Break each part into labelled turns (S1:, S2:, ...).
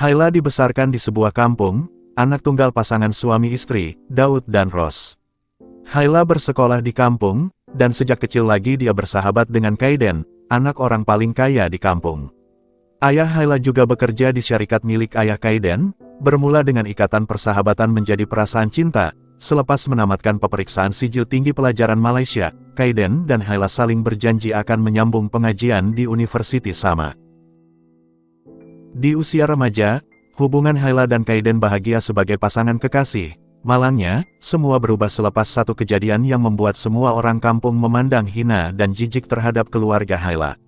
S1: Haila dibesarkan di sebuah kampung, anak tunggal pasangan suami istri, Daud dan Ros. Haila bersekolah di kampung, dan sejak kecil lagi dia bersahabat dengan Kaiden, anak orang paling kaya di kampung. Ayah Haila juga bekerja di syarikat milik ayah Kaiden, bermula dengan ikatan persahabatan menjadi perasaan cinta. Selepas menamatkan peperiksaan sijil tinggi pelajaran Malaysia, Kaiden dan Haila saling berjanji akan menyambung pengajian di universitas sama. Di usia remaja, hubungan Haila dan Kaiden bahagia sebagai pasangan kekasih. Malangnya, semua berubah selepas satu kejadian yang membuat semua orang kampung memandang hina dan jijik terhadap keluarga Haila.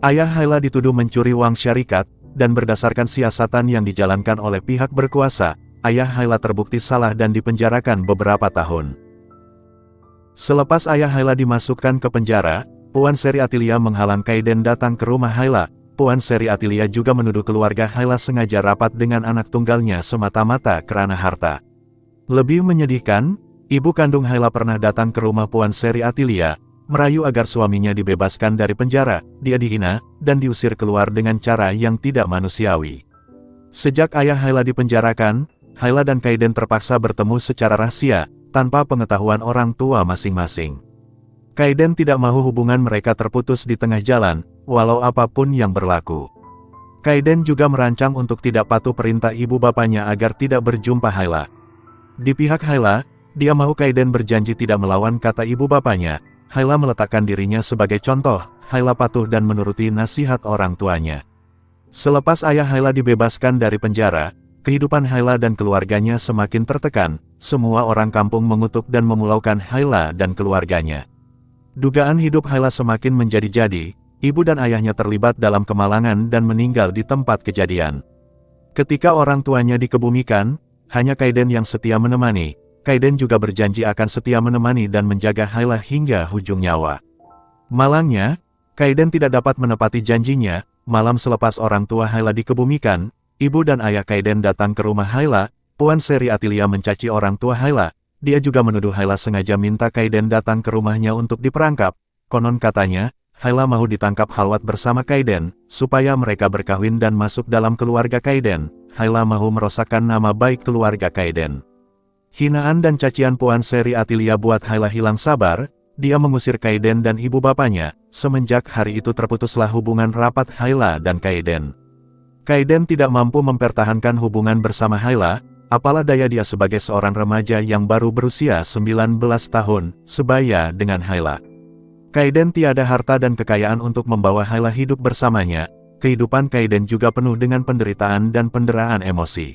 S1: Ayah Haila dituduh mencuri uang syarikat, dan berdasarkan siasatan yang dijalankan oleh pihak berkuasa, ayah Haila terbukti salah dan dipenjarakan beberapa tahun. Selepas ayah Haila dimasukkan ke penjara, Puan Seri Atilia menghalang Kaiden datang ke rumah Haila. Puan Seri Atilia juga menuduh keluarga Haila sengaja rapat dengan anak tunggalnya semata-mata karena harta. Lebih menyedihkan, ibu kandung Haila pernah datang ke rumah Puan Seri Atilia, merayu agar suaminya dibebaskan dari penjara. Dia dihina, dan diusir keluar dengan cara yang tidak manusiawi. Sejak ayah Haila dipenjarakan, Haila dan Kaiden terpaksa bertemu secara rahasia, tanpa pengetahuan orang tua masing-masing. Kaiden tidak mau hubungan mereka terputus di tengah jalan, walau apapun yang berlaku. Kaiden juga merancang untuk tidak patuh perintah ibu bapaknya agar tidak berjumpa Haila. Di pihak Haila, dia mau Kaiden berjanji tidak melawan kata ibu bapaknya. Haila meletakkan dirinya sebagai contoh. Haila patuh dan menuruti nasihat orang tuanya. Selepas ayah Haila dibebaskan dari penjara, kehidupan Haila dan keluarganya semakin tertekan. Semua orang kampung mengutuk dan memulaukan Haila dan keluarganya. Dugaan hidup Haila semakin menjadi-jadi. Ibu dan ayahnya terlibat dalam kemalangan dan meninggal di tempat kejadian. Ketika orang tuanya dikebumikan, hanya Kaiden yang setia menemani. Kaiden juga berjanji akan setia menemani dan menjaga Haila hingga ujung nyawa. Malangnya, Kaiden tidak dapat menepati janjinya. Malam selepas orang tua Haila dikebumikan, ibu dan ayah Kaiden datang ke rumah Haila. Puan Seri Atilia mencaci orang tua Haila. Dia juga menuduh Haila sengaja minta Kaiden datang ke rumahnya untuk diperangkap. Konon katanya, Haila mau ditangkap khalwat bersama Kaiden, supaya mereka berkahwin dan masuk dalam keluarga Kaiden. Haila mau merosakkan nama baik keluarga Kaiden. Hinaan dan cacian Puan Seri Atilia buat Haila hilang sabar. Dia mengusir Kaiden dan ibu bapaknya. Semenjak hari itu terputuslah hubungan rapat Haila dan Kaiden. Kaiden tidak mampu mempertahankan hubungan bersama Haila, apalah daya dia sebagai seorang remaja yang baru berusia 19 tahun, sebaya dengan Haila. Kaiden tiada harta dan kekayaan untuk membawa Haila hidup bersamanya. Kehidupan Kaiden juga penuh dengan penderitaan dan penderahan emosi.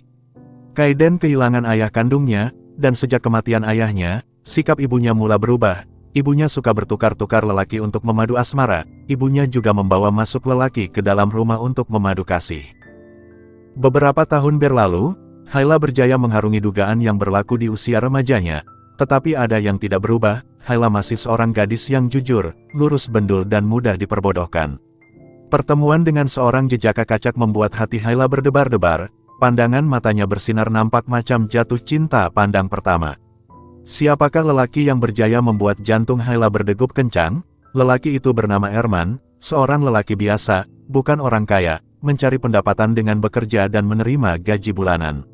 S1: Kaiden kehilangan ayah kandungnya, dan sejak kematian ayahnya, sikap ibunya mulai berubah. Ibunya suka bertukar-tukar lelaki untuk memadu asmara. Ibunya juga membawa masuk lelaki ke dalam rumah untuk memadu kasih. Beberapa tahun berlalu, Haila berjaya mengharungi dugaan yang berlaku di usia remajanya. Tetapi ada yang tidak berubah. Haila masih seorang gadis yang jujur, lurus bendul dan mudah diperbodohkan. Pertemuan dengan seorang jejaka kacak membuat hati Haila berdebar-debar. Pandangan matanya bersinar nampak macam jatuh cinta pandang pertama. Siapakah lelaki yang berjaya membuat jantung Haila berdegup kencang? Lelaki itu bernama Erman, seorang lelaki biasa, bukan orang kaya, mencari pendapatan dengan bekerja dan menerima gaji bulanan.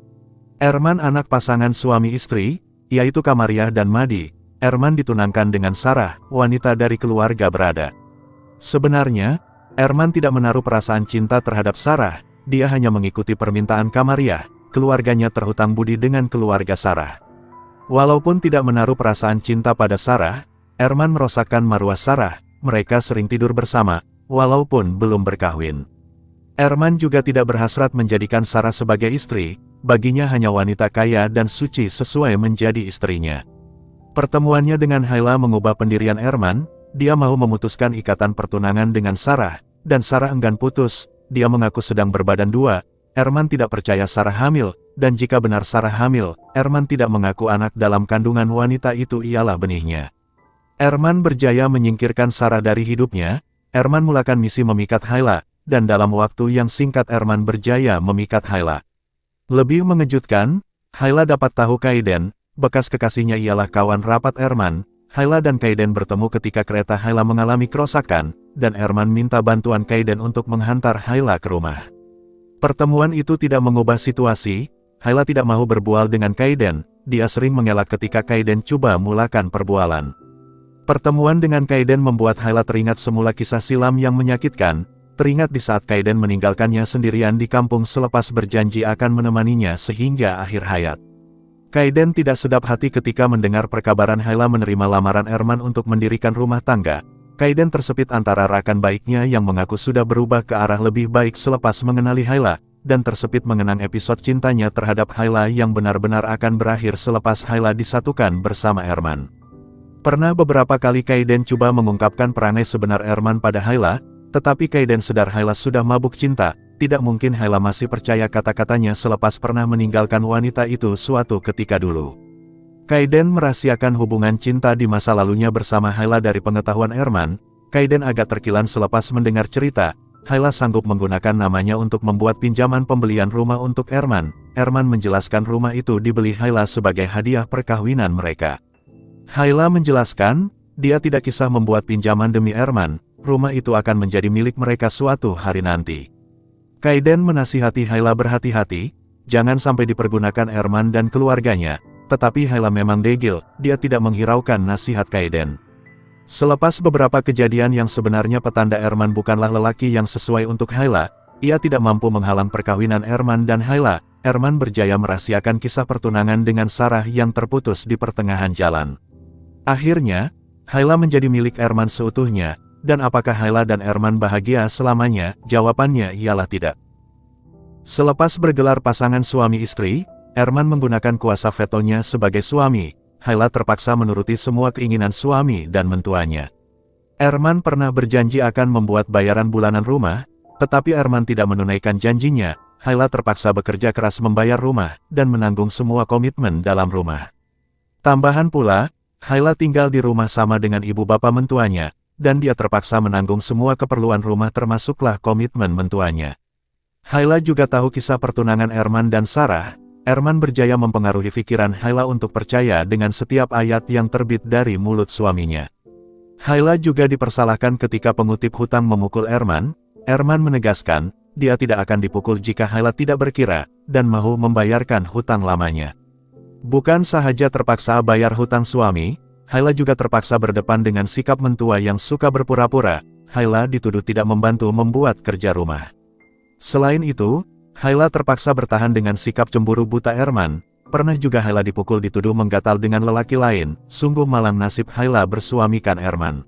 S1: Erman anak pasangan suami istri, yaitu Kamariah dan Madi. Erman ditunangkan dengan Sarah, wanita dari keluarga berada. Sebenarnya, Erman tidak menaruh perasaan cinta terhadap Sarah. Dia hanya mengikuti permintaan Kamariah. Keluarganya terhutang budi dengan keluarga Sarah. Walaupun tidak menaruh perasaan cinta pada Sarah, Erman merosakkan marwah Sarah. Mereka sering tidur bersama, walaupun belum berkahwin. Erman juga tidak berhasrat menjadikan Sarah sebagai istri. Baginya hanya wanita kaya dan suci sesuai menjadi istrinya. Pertemuannya dengan Haila mengubah pendirian Erman. Dia mau memutuskan ikatan pertunangan dengan Sarah, dan Sarah enggan putus. Dia mengaku sedang berbadan dua. Erman tidak percaya Sarah hamil, dan jika benar Sarah hamil, Erman tidak mengaku anak dalam kandungan wanita itu ialah benihnya. Erman berjaya menyingkirkan Sarah dari hidupnya. Erman mulakan misi memikat Haila, dan dalam waktu yang singkat Erman berjaya memikat Haila. Lebih mengejutkan, Haila dapat tahu Kaiden, bekas kekasihnya ialah kawan rapat Erman. Haila dan Kaiden bertemu ketika kereta Haila mengalami kerusakan, dan Erman minta bantuan Kaiden untuk menghantar Haila ke rumah. Pertemuan itu tidak mengubah situasi. Hayla tidak mau berbual dengan Kaiden. Dia sering mengelak ketika Kaiden coba mulakan perbualan. Pertemuan dengan Kaiden membuat Hayla teringat semula kisah silam yang menyakitkan. Teringat di saat Kaiden meninggalkannya sendirian di kampung selepas berjanji akan menemaninya sehingga akhir hayat. Kaiden tidak sedap hati ketika mendengar perkabaran Hayla menerima lamaran Erman untuk mendirikan rumah tangga. Kaiden tersepit antara rakan baiknya yang mengaku sudah berubah ke arah lebih baik selepas mengenali Hayla, dan tersepit mengenang episode cintanya terhadap Hayla yang benar-benar akan berakhir selepas Hayla disatukan bersama Erman. Pernah beberapa kali Kaiden coba mengungkapkan perangai sebenar Erman pada Hayla, tetapi Kaiden sadar Hayla sudah mabuk cinta. Tidak mungkin Hayla masih percaya kata-katanya selepas pernah meninggalkan wanita itu suatu ketika dulu. Kaiden merahasiakan hubungan cinta di masa lalunya bersama Hayla dari pengetahuan Erman. Kaiden agak terkilan selepas mendengar cerita. Hayla sanggup menggunakan namanya untuk membuat pinjaman pembelian rumah untuk Erman. Erman menjelaskan rumah itu dibeli Hayla sebagai hadiah perkawinan mereka. Hayla menjelaskan, dia tidak kisah membuat pinjaman demi Erman. Rumah itu akan menjadi milik mereka suatu hari nanti. Kaiden menasihati Hayla berhati-hati, jangan sampai dipergunakan Erman dan keluarganya, tetapi Hayla memang degil, dia tidak menghiraukan nasihat Kaiden. Selepas beberapa kejadian yang sebenarnya petanda Erman bukanlah lelaki yang sesuai untuk Hayla, ia tidak mampu menghalang perkawinan Erman dan Hayla. Erman berjaya merahasiakan kisah pertunangan dengan Sarah yang terputus di pertengahan jalan. Akhirnya, Hayla menjadi milik Erman seutuhnya. Dan apakah Hayla dan Erman bahagia selamanya? Jawabannya ialah tidak. Selepas bergelar pasangan suami istri, Erman menggunakan kuasa vetonya sebagai suami. Hayla terpaksa menuruti semua keinginan suami dan mentuanya. Erman pernah berjanji akan membuat bayaran bulanan rumah, tetapi Erman tidak menunaikan janjinya. Hayla terpaksa bekerja keras membayar rumah dan menanggung semua komitmen dalam rumah. Tambahan pula, Hayla tinggal di rumah sama dengan ibu bapa mentuanya, dan dia terpaksa menanggung semua keperluan rumah termasuklah komitmen mentuanya. Hayla juga tahu kisah pertunangan Erman dan Sarah. Erman berjaya mempengaruhi pikiran Hayla untuk percaya dengan setiap ayat yang terbit dari mulut suaminya. Hayla juga dipersalahkan ketika pengutip hutang memukul Erman. Erman menegaskan, dia tidak akan dipukul jika Hayla tidak berkira, dan mau membayarkan hutang lamanya. Bukan sahaja terpaksa bayar hutang suami, Hayla juga terpaksa berdepan dengan sikap mentua yang suka berpura-pura. Hayla dituduh tidak membantu membuat kerja rumah. Selain itu, Hayla terpaksa bertahan dengan sikap cemburu buta Erman. Pernah juga Hayla dipukul dituduh menggatal dengan lelaki lain. Sungguh malang nasib Hayla bersuamikan Erman.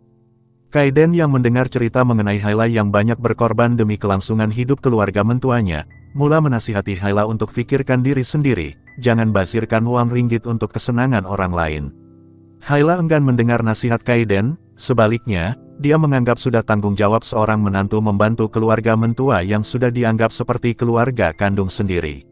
S1: Kaiden yang mendengar cerita mengenai Hayla yang banyak berkorban demi kelangsungan hidup keluarga mentuanya, mula menasihati Hayla untuk pikirkan diri sendiri, jangan basirkan uang ringgit untuk kesenangan orang lain. Hayla enggan mendengar nasihat Kaiden, sebaliknya, dia menganggap sudah tanggung jawab seorang menantu membantu keluarga mentua yang sudah dianggap seperti keluarga kandung sendiri.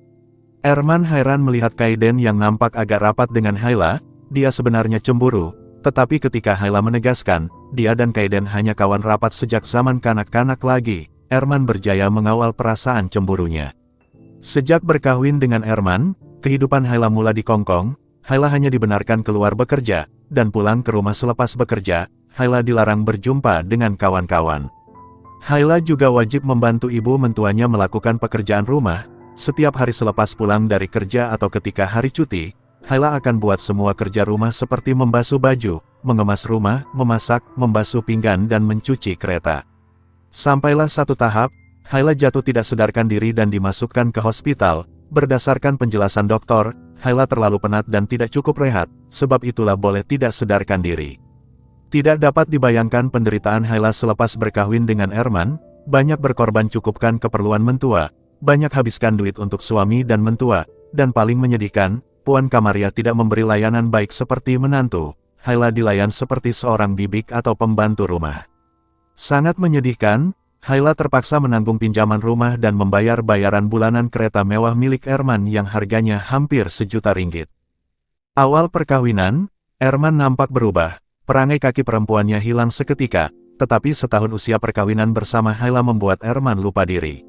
S1: Erman heran melihat Kaiden yang nampak agak rapat dengan Hayla. Dia sebenarnya cemburu, tetapi ketika Hayla menegaskan, dia dan Kaiden hanya kawan rapat sejak zaman kanak-kanak lagi, Erman berjaya mengawal perasaan cemburunya. Sejak berkahwin dengan Erman, kehidupan Hayla mula dikongkong. Hayla hanya dibenarkan keluar bekerja, dan pulang ke rumah selepas bekerja. Hayla dilarang berjumpa dengan kawan-kawan. Hayla juga wajib membantu ibu mentuanya melakukan pekerjaan rumah. Setiap hari selepas pulang dari kerja atau ketika hari cuti, Hayla akan buat semua kerja rumah seperti membasuh baju, mengemas rumah, memasak, membasuh pinggan dan mencuci kereta. Sampailah satu tahap, Hayla jatuh tidak sadarkan diri dan dimasukkan ke hospital. Berdasarkan penjelasan dokter, Hayla terlalu penat dan tidak cukup rehat, sebab itulah boleh tidak sadarkan diri. Tidak dapat dibayangkan penderitaan Hayla selepas berkahwin dengan Erman. Banyak berkorban cukupkan keperluan mentua, banyak habiskan duit untuk suami dan mentua, dan paling menyedihkan, Puan Kamaria tidak memberi layanan baik seperti menantu. Hayla dilayan seperti seorang bibik atau pembantu rumah. Sangat menyedihkan, Hayla terpaksa menanggung pinjaman rumah dan membayar bayaran bulanan kereta mewah milik Erman yang harganya hampir Rp1.000.000. Awal perkawinan, Erman nampak berubah. Perangai kaki perempuannya hilang seketika, tetapi setahun usia perkawinan bersama Hayla membuat Erman lupa diri.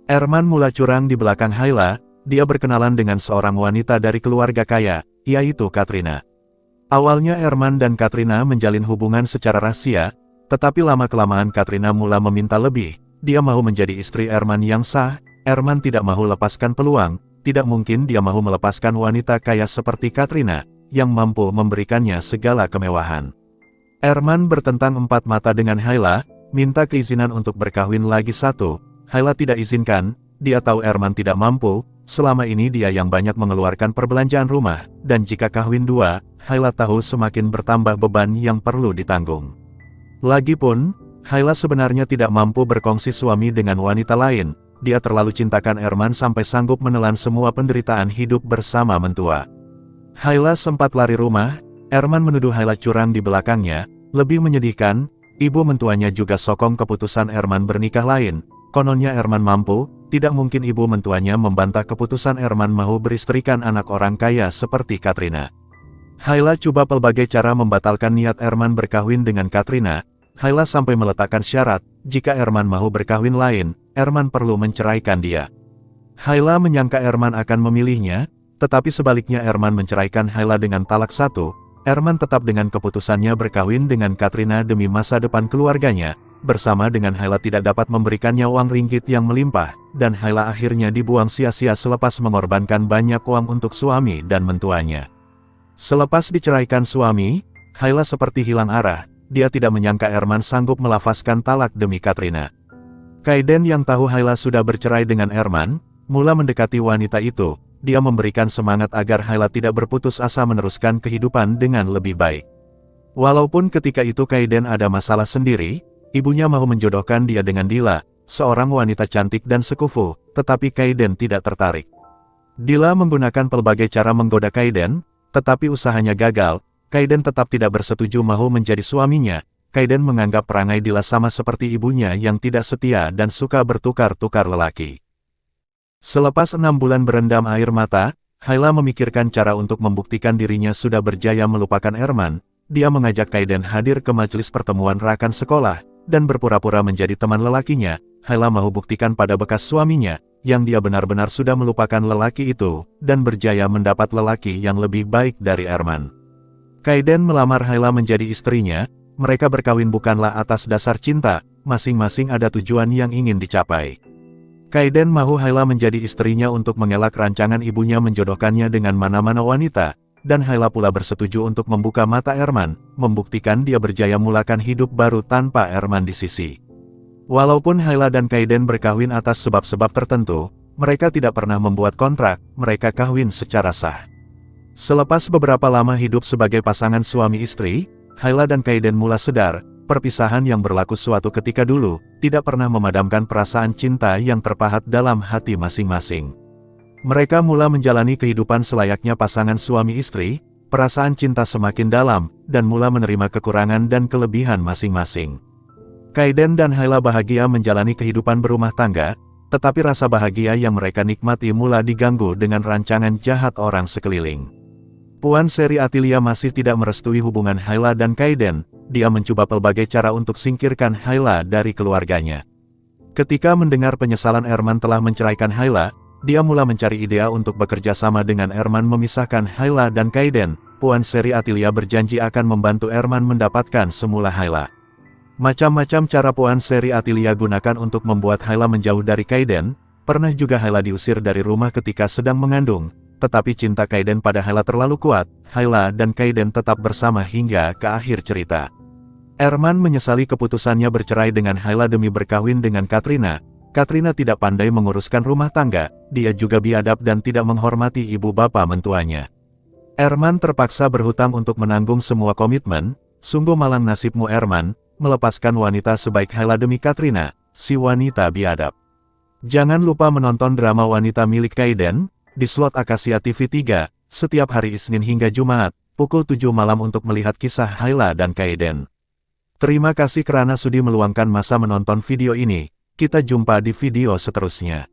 S1: Erman mula curang di belakang Hayla. Dia berkenalan dengan seorang wanita dari keluarga kaya, yaitu Katrina. Awalnya Erman dan Katrina menjalin hubungan secara rahasia, tetapi lama-kelamaan Katrina mula meminta lebih. Dia mau menjadi istri Erman yang sah. Herman tidak mau lepaskan peluang, tidak mungkin dia mau melepaskan wanita kaya seperti Katrina, yang mampu memberikannya segala kemewahan. Herman bertentang empat mata dengan Hayla, minta keizinan untuk berkahwin lagi satu. Hayla tidak izinkan, dia tahu Herman tidak mampu, selama ini dia yang banyak mengeluarkan perbelanjaan rumah, dan jika kawin dua, Hayla tahu semakin bertambah beban yang perlu ditanggung. Lagipun, Hayla sebenarnya tidak mampu berkongsi suami dengan wanita lain, dia terlalu cintakan Herman sampai sanggup menelan semua penderitaan hidup bersama mentua. Hayla sempat lari rumah, Herman menuduh Hayla curang di belakangnya. Lebih menyedihkan, ibu mentuanya juga sokong keputusan Herman bernikah lain. Kononnya Herman mampu, tidak mungkin ibu mentuanya membantah keputusan Herman mau beristrikan anak orang kaya seperti Katrina. Hayla coba pelbagai cara membatalkan niat Herman berkahwin dengan Katrina. Hayla sampai meletakkan syarat, jika Herman mau berkahwin lain, Herman perlu menceraikan dia. Hayla menyangka Herman akan memilihnya, tetapi sebaliknya Herman menceraikan Hayla dengan talak satu. Herman tetap dengan keputusannya berkahwin dengan Katrina demi masa depan keluarganya. Bersama dengan Hayla tidak dapat memberikannya uang ringgit yang melimpah, dan Hayla akhirnya dibuang sia-sia selepas mengorbankan banyak uang untuk suami dan mentuanya. Selepas diceraikan suami, Hayla seperti hilang arah, dia tidak menyangka Herman sanggup melafazkan talak demi Katrina. Kaiden yang tahu Hayla sudah bercerai dengan Herman, mula mendekati wanita itu. Dia memberikan semangat agar Hayla tidak berputus asa meneruskan kehidupan dengan lebih baik. Walaupun ketika itu Kaiden ada masalah sendiri, ibunya mau menjodohkan dia dengan Dila, seorang wanita cantik dan sekufu, tetapi Kaiden tidak tertarik. Dila menggunakan pelbagai cara menggoda Kaiden, tetapi usahanya gagal. Kaiden tetap tidak bersetuju mau menjadi suaminya. Kaiden menganggap perangai Dila sama seperti ibunya yang tidak setia dan suka bertukar-tukar lelaki. Selepas 6 bulan berendam air mata, Hayla memikirkan cara untuk membuktikan dirinya sudah berjaya melupakan Herman. Dia mengajak Kaiden hadir ke majelis pertemuan rakan sekolah, dan berpura-pura menjadi teman lelakinya. Hayla mau buktikan pada bekas suaminya, yang dia benar-benar sudah melupakan lelaki itu, dan berjaya mendapat lelaki yang lebih baik dari Herman. Kaiden melamar Hayla menjadi istrinya. Mereka berkawin bukanlah atas dasar cinta, masing-masing ada tujuan yang ingin dicapai. Kaiden mau Hayla menjadi istrinya untuk mengelak rancangan ibunya menjodohkannya dengan mana-mana wanita, dan Hayla pula bersetuju untuk membuka mata Herman, membuktikan dia berjaya mulakan hidup baru tanpa Herman di sisi. Walaupun Hayla dan Kaiden berkahwin atas sebab-sebab tertentu, mereka tidak pernah membuat kontrak, mereka kawin secara sah. Selepas beberapa lama hidup sebagai pasangan suami istri, Hayla dan Kaiden mula sadar, perpisahan yang berlaku suatu ketika dulu, tidak pernah memadamkan perasaan cinta yang terpahat dalam hati masing-masing. Mereka mula menjalani kehidupan selayaknya pasangan suami istri, perasaan cinta semakin dalam, dan mula menerima kekurangan dan kelebihan masing-masing. Kaiden dan Hayla bahagia menjalani kehidupan berumah tangga, tetapi rasa bahagia yang mereka nikmati mula diganggu dengan rancangan jahat orang sekeliling. Puan Seri Atilia masih tidak merestui hubungan Hayla dan Kaiden. Dia mencoba pelbagai cara untuk singkirkan Hayla dari keluarganya. Ketika mendengar penyesalan Herman telah menceraikan Hayla, dia mula mencari ide untuk bekerja sama dengan Herman memisahkan Hayla dan Kaiden. Puan Seri Atilia berjanji akan membantu Herman mendapatkan semula Hayla. Macam-macam cara Puan Seri Atilia gunakan untuk membuat Hayla menjauh dari Kaiden. Pernah juga Hayla diusir dari rumah ketika sedang mengandung. Tetapi cinta Kaiden pada Hayla terlalu kuat, Hayla dan Kaiden tetap bersama hingga ke akhir cerita. Herman menyesali keputusannya bercerai dengan Hayla demi berkahwin dengan Katrina. Katrina tidak pandai menguruskan rumah tangga, dia juga biadab dan tidak menghormati ibu bapa mentuanya. Herman terpaksa berhutang untuk menanggung semua komitmen. Sungguh malang nasibmu Herman, melepaskan wanita sebaik Hayla demi Katrina, si wanita biadab. Jangan lupa menonton drama wanita milik Kaiden, di slot Akasia TV 3, setiap hari Isnin hingga Jumat, pukul 7 malam untuk melihat kisah Hayla dan Kaiden. Terima kasih kerana sudi meluangkan masa menonton video ini. Kita jumpa di video seterusnya.